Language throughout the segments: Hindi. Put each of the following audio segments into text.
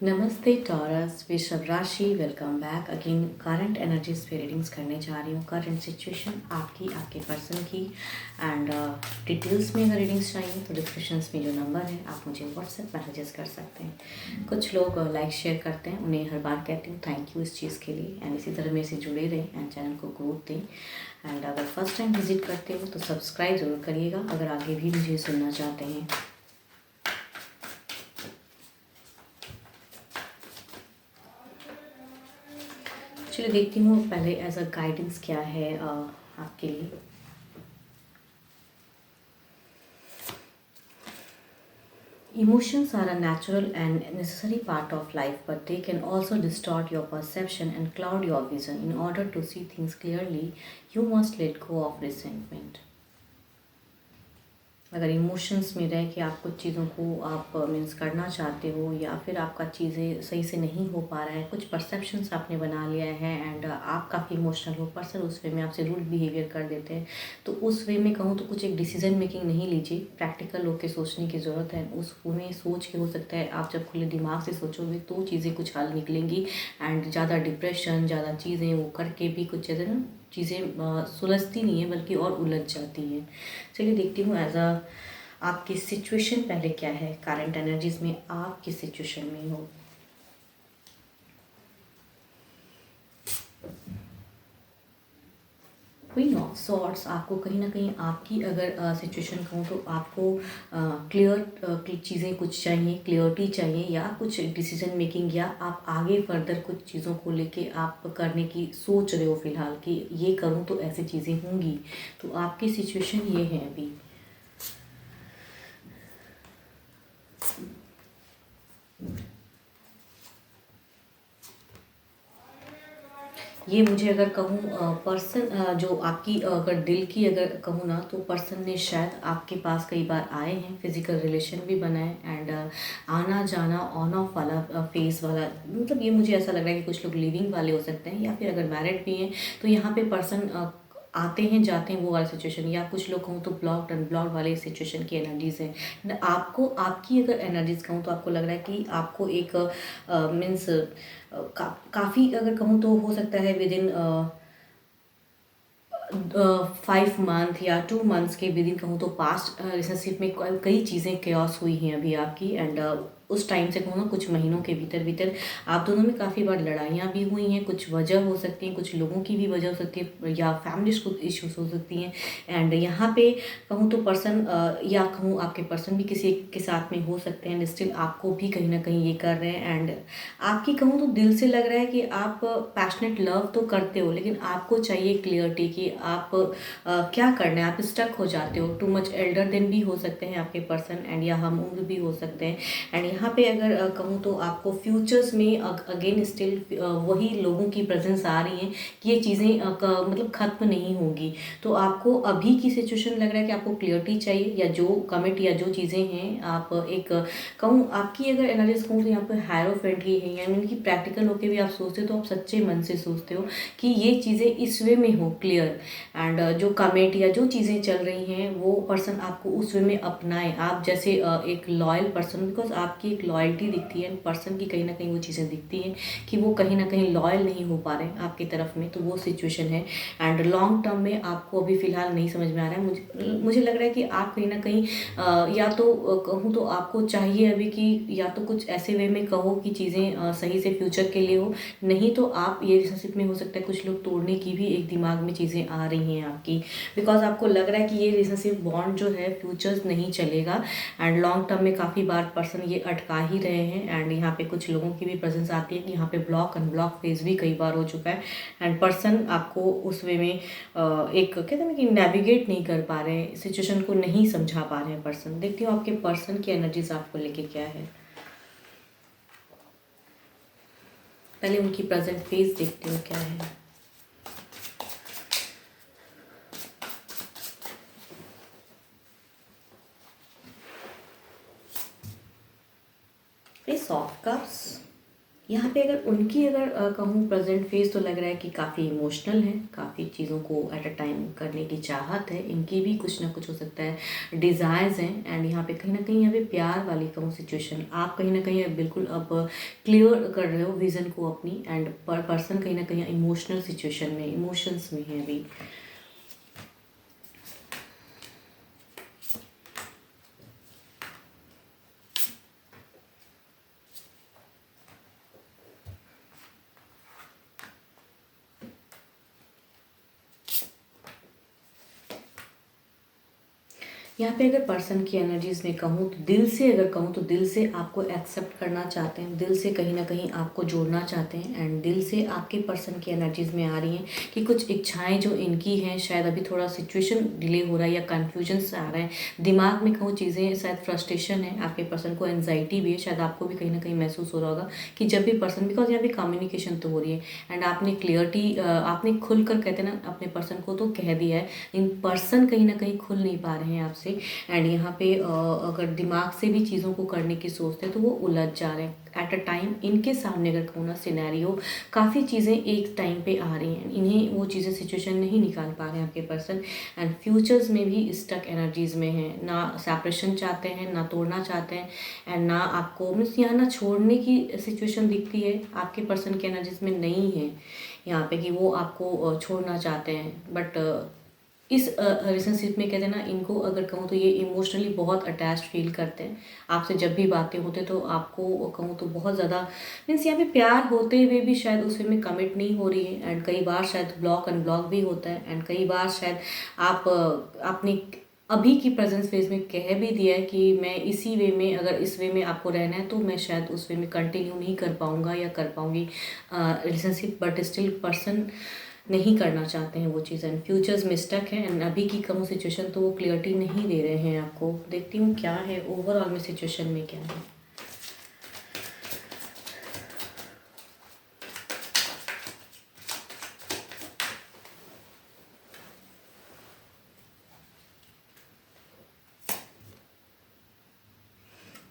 नमस्ते टॉरस, वृषभ राशि। Welcome back again. Current energies पे रीडिंग्स करने जा रही हूँ। करंट सिचुएशन आपकी, आपके पर्सन की एंड डिटेल्स में अगर रीडिंग्स चाहिए तो डिस्क्रिप्शंस में जो नंबर है आप मुझे व्हाट्सएप मैसेजेस कर सकते हैं। कुछ लोग लाइक शेयर करते हैं, उन्हें हर बार कहती हूँ थैंक यू इस चीज़ के लिए एंड इसी तरह मेरे से जुड़े रहें एंड चैनल को ग्रोथ दें। एंड अगर फर्स्ट टाइम विजिट करते हो तो सब्सक्राइब ज़रूर करिएगा अगर आगे भी मुझे सुनना चाहते हैं। चलिए देखती हूँ पहले एज अ गाइडेंस क्या है आपके लिए। Emotions are a natural and necessary part of life, but they can also distort your perception and cloud your vision. In order to see things clearly, you must let go of resentment. अगर इमोशंस में रह के आप कुछ चीज़ों को आप मीन्स करना चाहते हो या फिर आपका चीज़ें सही से नहीं हो पा रहा है, कुछ परसेप्शंस आपने बना लिया है एंड आप काफ़ी इमोशनल हो, पर्सन उस वे में आपसे रूड बिहेवियर कर देते हैं, तो उस वे में कहूँ तो कुछ एक डिसीजन मेकिंग नहीं लीजिए। प्रैक्टिकल होकर सोचने की ज़रूरत है। उस में सोच के हो सकता है आप जब खुले दिमाग से सोचोगे तो चीज़ें कुछ हल निकलेंगी एंड ज़्यादा डिप्रेशन, ज़्यादा चीज़ें वो करके भी कुछ चीज़ें ना चीज़ें सुलझती नहीं है बल्कि और उलझ जाती हैं। चलिए देखती हूँ एज अ आपकी सिचुएशन पहले क्या है, करंट एनर्जीज में आप किस सिचुएशन में हो। क्वीन ऑफ सॉर्ट्स आपको कहीं ना कहीं आपकी अगर सिचुएशन कहूँ तो आपको क्लियर चीज़ें कुछ चाहिए, क्लियरिटी चाहिए या कुछ डिसीजन मेकिंग या आप आगे फर्दर कुछ चीज़ों को लेके आप करने की सोच रहे हो फ़िलहाल कि ये करूँ तो ऐसी चीज़ें होंगी, तो आपकी सिचुएशन ये है अभी। ये मुझे अगर कहूँ पर्सन जो आपकी अगर दिल की अगर कहूँ ना तो पर्सन ने शायद आपके पास कई बार आए हैं, फिजिकल रिलेशन भी बनाए एंड आना जाना ऑन ऑफ वाला फेस वाला, मतलब ये मुझे ऐसा लग रहा है कि कुछ लोग लिविंग वाले हो सकते हैं या फिर अगर मैरिड भी हैं तो यहाँ पे पर्सन आते हैं जाते हैं वो वाला सिचुएशन, या कुछ लोग कहूँ तो ब्लॉक्ड अनब्लॉक्ड वाले सिचुएशन की एनर्जीज हैं। आपको आपकी अगर एनर्जीज कहूँ तो आपको लग रहा है कि आपको एक मीन्स काफ़ी अगर कहूँ तो हो सकता है विद इन 5 मंथ या 2 मंथ्स के विद इन कहूँ तो पास्ट रिलेशनशिप में कई चीज़ें क्योस हुई हैं अभी आपकी एंड उस टाइम से कहूँ ना कुछ महीनों के भीतर भीतर आप दोनों में काफ़ी बार लड़ाइयाँ भी हुई हैं। कुछ वजह हो सकती हैं, कुछ लोगों की भी वजह हो सकती है या फैमिली इश्यूज हो सकती हैं एंड यहाँ पे कहूँ तो पर्सन या कहूँ आपके पर्सन भी किसी के साथ में हो सकते हैं एंड स्टिल आपको भी कहीं ना कहीं ये कर रहे हैं एंड आपकी कहूँ तो दिल से लग रहा है कि आप पैशनेट लव तो करते हो लेकिन आपको चाहिए क्लियरिटी कि आप क्या करना है। आप स्टक हो जाते हो, टू मच एल्डर देन भी हो सकते हैं आपके पर्सन एंड या हम उम्र भी हो सकते हैं एंड यहाँ पे अगर कहूँ तो आपको फ्यूचर्स में अगेन स्टिल वही लोगों की प्रेजेंस आ रही है कि ये चीज़ें मतलब ख़त्म नहीं होंगी। तो आपको अभी की सिचुएशन लग रहा है कि आपको क्लियरिटी चाहिए या जो कमिट या जो चीज़ें हैं आप एक कहूँ आपकी अगर एनालिसिस कहूँ तो यहाँ पर हायरोफेंट्री है, यानी कि प्रैक्टिकल होकर भी आप सोचते हो तो आप सच्चे मन से सोचते हो कि ये चीज़ें इस वे में हो क्लियर एंड जो कमेंट या जो चीज़ें चल रही हैं वो पर्सन आपको उस वे में अपनाए। आप जैसे एक लॉयल पर्सन, बिकॉज आपकी एक लॉयल्टी दिखती है पर्सन की, कहीं ना कहीं वो चीज़ें दिखती हैं कि वो कहीं ना कहीं लॉयल नहीं हो पा रहे हैं आपकी तरफ में, तो वो सिचुएशन है एंड लॉन्ग टर्म में आपको अभी फ़िलहाल नहीं समझ में आ रहा है। मुझे लग रहा है कि आप कहीं ना कहीं या तो कहूँ तो आपको चाहिए अभी कि या तो कुछ ऐसे वे में कहो कि चीज़ें सही से फ्यूचर के लिए हो, नहीं तो आप ये रिलेशनशिप में हो सकता है कुछ लोग तोड़ने की भी एक दिमाग में चीज़ें आ रही हैं आपकी, बिकॉज आपको लग रहा है कि ये रिलेशनशिप बॉन्ड जो है फ्यूचर्स नहीं चलेगा एंड लॉन्ग टर्म में काफ़ी बार पर्सन ये अटका ही रहे हैं एंड यहाँ पे कुछ लोगों की भी प्रेजेंस आती है कि यहाँ पे ब्लॉक अनब्लॉक फेज भी कई बार हो चुका है एंड पर्सन आपको उस वे में एक कहते हैं कि नेविगेट नहीं कर पा रहे हैं, सिचुएशन को नहीं समझा पा रहे हैं पर्सन। देखती हूँ आपके पर्सन की एनर्जीज आपको लेके क्या है। पहले उनकी प्रेजेंट फेज देखती हूँ क्या है। Ace of Cups, यहाँ पे अगर उनकी अगर कहूँ प्रेजेंट फेज, तो लग रहा है कि काफ़ी इमोशनल है, काफ़ी चीज़ों को एट अ टाइम करने की चाहत है, इनकी भी कुछ ना कुछ हो सकता है डिज़ायर्स हैं। एंड यहाँ पे कहीं ना कहीं यहाँ पे प्यार वाली कहूँ सिचुएशन, आप कहीं ना कहीं बिल्कुल अब क्लियर कर रहे हो विज़न को अपनी, एंड पर्सन कहीं ना कहीं इमोशनल सिचुएशन में, इमोशंस में है अभी। यहाँ पे अगर पर्सन की एनर्जीज में कहूँ तो दिल से, अगर कहूँ तो दिल से आपको एक्सेप्ट करना चाहते हैं, दिल से कहीं ना कहीं आपको जोड़ना चाहते हैं। एंड दिल से आपके पर्सन की एनर्जीज में आ रही हैं कि कुछ इच्छाएं जो इनकी हैं, शायद अभी थोड़ा सिचुएशन डिले हो रहा है या कन्फ्यूजन से आ रहा है दिमाग में, कहूँ चीज़ें शायद फ्रस्ट्रेशन है, आपके पर्सन को एनजाइटी भी है, शायद आपको भी कहीं ना कहीं महसूस हो रहा होगा कि जब भी पर्सन, बिकॉज यहाँ पे कम्युनिकेशन तो हो रही है एंड आपने क्लियरिटी, आपने खुल कर कहते हैं ना अपने पर्सन को तो कह दिया है, इन पर्सन कहीं ना कहीं खुल नहीं पा रहे हैं आपसे। एंड यहाँ पे अगर दिमाग से भी चीज़ों को करने की सोचते हैं तो वो उलझ जा रहे हैं एट अ टाइम। इनके सामने अगर कहूँ ना सिनेरियो, काफ़ी चीज़ें एक टाइम पे आ रही हैं, इन्हें वो चीज़ें सिचुएशन नहीं निकाल पा रहे हैं आपके पर्सन। एंड फ्यूचर्स में भी स्टक एनर्जीज में हैं, ना सेपरेशन चाहते हैं, ना तोड़ना चाहते हैं, एंड ना आपको मीन्स यहाँ ना छोड़ने की सिचुएशन दिखती है आपके पर्सन की एनर्जीज में नहीं है यहाँ पे कि वो आपको छोड़ना चाहते हैं। बट इस रिलेशनशिप में कहते हैं ना, इनको अगर कहूँ तो ये इमोशनली बहुत अटैच्ड फील करते हैं आपसे। जब भी बातें होते तो आपको कहूँ तो बहुत ज़्यादा मीन्स यहाँ पे प्यार होते हुए भी शायद उस वे में कमिट नहीं हो रही है। एंड कई बार शायद ब्लॉक अनब्लॉक भी होता है, एंड कई बार शायद आप अपनी अभी की प्रेजेंस फेज में कह भी दिया है कि मैं इसी वे में, अगर इस वे में आपको रहना है तो मैं शायद उस वे में कंटिन्यू नहीं कर पाऊँगा या कर पाऊँगी रिलेशनशिप, बट स्टिल पर्सन नहीं करना चाहते हैं वो चीज़, एंड फ्यूचर्स में स्टक है। एंड अभी की कम सिचुएशन तो वो क्लियरिटी नहीं दे रहे हैं आपको। देखती हूँ क्या है ओवरऑल में सिचुएशन में क्या है।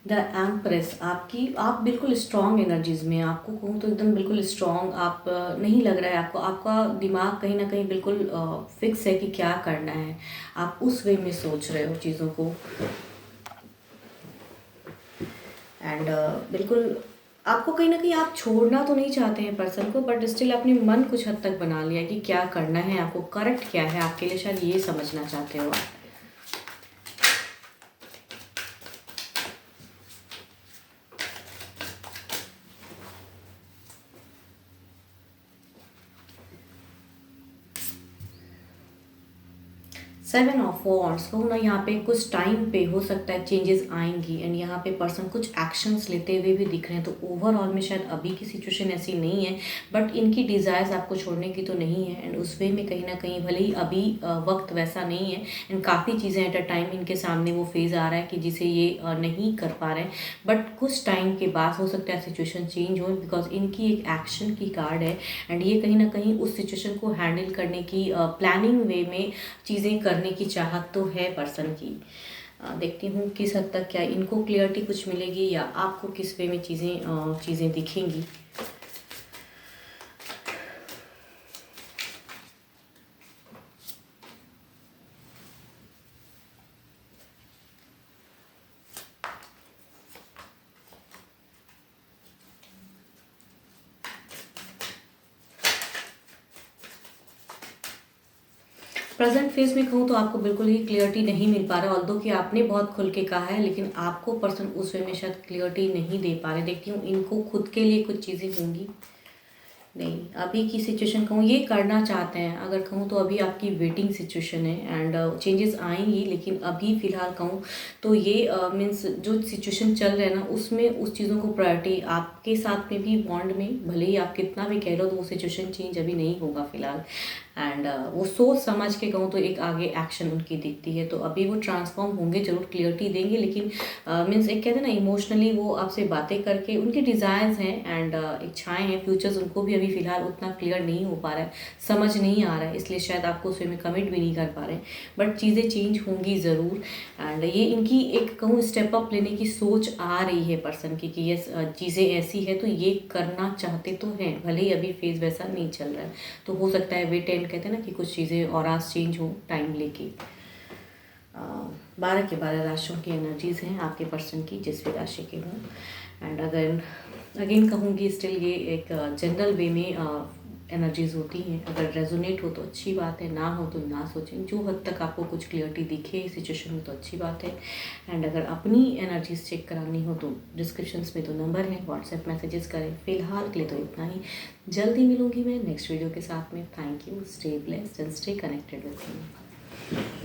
द एम्प्रेस, आप बिल्कुल स्ट्रॉन्ग एनर्जीज में, आपको कहूँ तो एकदम बिल्कुल स्ट्रॉन्ग आप नहीं लग रहा है आपको, आपका दिमाग कहीं ना कहीं बिल्कुल फिक्स है कि क्या करना है, आप उस वे में सोच रहे हो चीज़ों को। एंड बिल्कुल आपको कहीं ना कहीं, आप छोड़ना तो नहीं चाहते हैं पर्सन को, बट स्टिल आपने मन कुछ हद तक बना लिया कि क्या करना है आपको, करेक्ट क्या है आपके लिए, शायद ये समझना चाहते हो आप। सेवन ऑफ वॉन्ड्स कहूँ ना, यहाँ पे कुछ टाइम पे हो सकता है चेंजेस आएंगी, एंड यहाँ पे पर्सन कुछ एक्शंस लेते हुए भी दिख रहे हैं। तो ओवरऑल में शायद अभी की सिचुएशन ऐसी नहीं है, बट इनकी डिज़ायर्स आपको छोड़ने की तो नहीं है। एंड उस वे में कहीं ना कहीं भले ही अभी वक्त वैसा नहीं है, एंड काफ़ी चीज़ें एट अ टाइम इनके सामने वो फेज़ आ रहा है कि जिसे ये नहीं कर पा रहे हैं, बट कुछ टाइम के बाद हो सकता है सिचुएशन चेंज हो, बिकॉज इनकी एक एक्शन की कार्ड है। एंड ये कहीं ना कहीं उस सिचुएशन को हैंडल करने की प्लानिंग वे में चीज़ें करने की चाहत तो है पर्सन की। देखती हूँ किस हद तक क्या इनको क्लियरिटी कुछ मिलेगी या आपको किस वे में चीज़ें दिखेंगी। प्रेजेंट फेज में कहूँ तो आपको बिल्कुल ही क्लियरिटी नहीं मिल पा रहा है, ऑल्दो कि आपने बहुत खुल के कहा है, लेकिन आपको पर्सन उस वे में शायद क्लियरिटी नहीं दे पा रहे। देखती हूँ इनको खुद के लिए कुछ चीज़ें होंगी नहीं। अभी की सिचुएशन कहूँ ये करना चाहते हैं, अगर कहूँ तो अभी आपकी वेटिंग सिचुएशन है, एंड चेंजेस आएंगी, लेकिन अभी फ़िलहाल कहूँ तो ये मीन्स जो सिचुएशन चल रहा है ना, उसमें उस चीज़ों को प्रायोरिटी आपके साथ में भी बॉन्ड में, भले ही आप कितना भी कह लो तो वो सिचुएशन चेंज अभी नहीं होगा फ़िलहाल। एंड वो सोच समझ के कहूँ तो एक आगे एक्शन उनकी दिखती है। तो अभी वो ट्रांसफॉर्म होंगे, ज़रूर क्लियरिटी देंगे, लेकिन मीन्स एक कहते हैं ना इमोशनली वो आपसे बातें करके उनके डिज़ायर्स हैं एंड इच्छाएं हैं, फ्यूचर्स उनको भी अभी फ़िलहाल उतना क्लियर नहीं हो पा रहा है, समझ नहीं आ रहा है, इसलिए शायद आपको उसमें में कमिट भी नहीं कर पा रहे हैं। बट चीज़ें चेंज होंगी ज़रूर एंड ये इनकी एक कहूँ स्टेप अप लेने की सोच आ रही है पर्सन की कि ये चीज़ें ऐसी है तो ये करना चाहते तो हैं, भले ही अभी फेज़ वैसा नहीं चल रहा है। तो हो सकता है वेट एंड कहते हैं ना कि कुछ चीज़ें और आज चेंज हो टाइम लेके। 12 के 12 राशियों की एनर्जीज हैं आपके पर्सन की, जिस भी राशि के हों। एंड अगर अगेन कहूँगी स्टिल ये एक जनरल वे में एनर्जीज होती हैं। अगर रेजोनेट हो तो अच्छी बात है, ना हो तो ना सोचें। जो हद तक आपको कुछ क्लियरिटी दिखे सिचुएशन में तो अच्छी बात है। एंड अगर अपनी एनर्जीज चेक करानी हो तो डिस्क्रिप्शंस में तो नंबर है, व्हाट्सएप मैसेजेस करें। फिलहाल के लिए तो इतना ही, जल्दी मिलूंगी मैं नेक्स्ट वीडियो के साथ में। Thank you, stay blessed and stay connected with me.